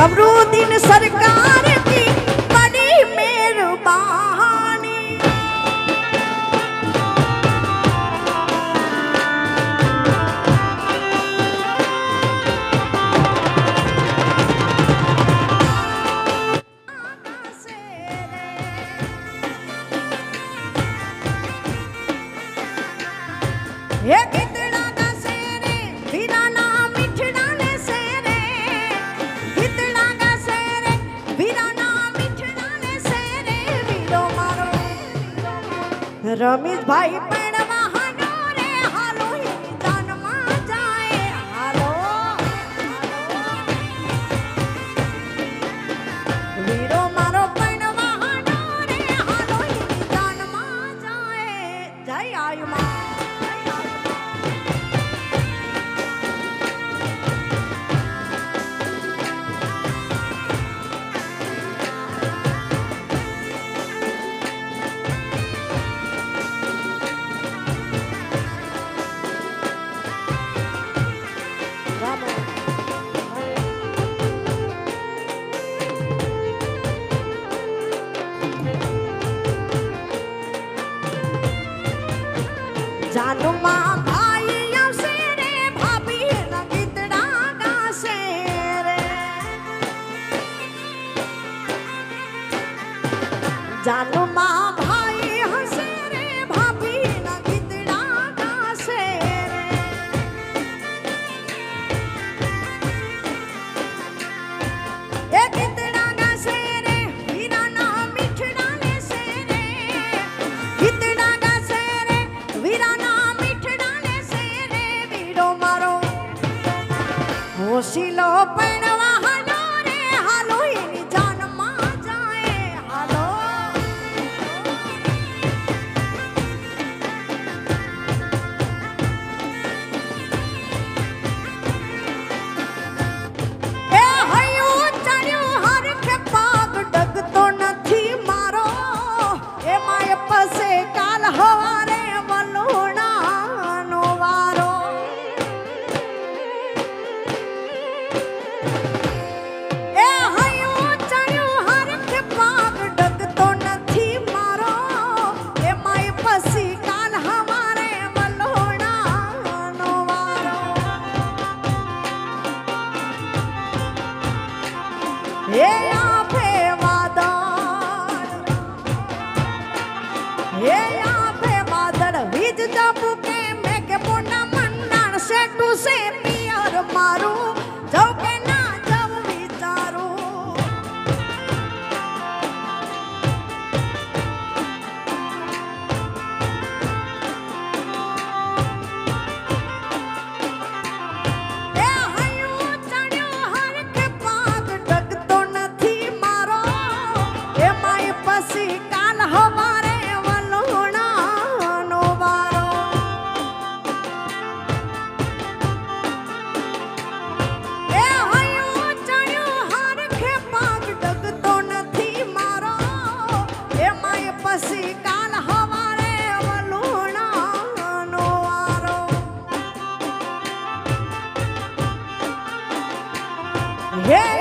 समरूदीन सरकार की बड़ी मेहरबानी। ये कितना का शेरे वीराना मिठड़ा ने शेरे, कितना का शेरे वीराना मिठड़ा ने शेरे। वीरो मारो रमेश भाई पड़वा हालो रे हालो ही जान मा जाए हालो। वीरो मारो पड़वा हालो रे हालो ही जान मा जाए। जय आयु मा जानू माँ भाई आवशे रे भाभी ना गीतड़ा गाशे रे। जानू माँ भाई हंसे रे भाभी ना गीतड़ा गाशे रे। ए गीतड़ा गाशे रे वीराना मिठड़ा ने शेरे, गीतड़ा गाशे रे वीराना होशिलो पड़वा हालो रे हालो ही जान मा जाए हालो। ए हयो चढ़्यो हर के पाग डग तो नथी मारो। ए माय पसे काल हवारे वलोणा नो वारो। ये आफे वादळ वीज जबू के मेघे पोंडा मंडाण सेटू से पियर मारू जाऊ के ना जाऊ विचारू। Yeah.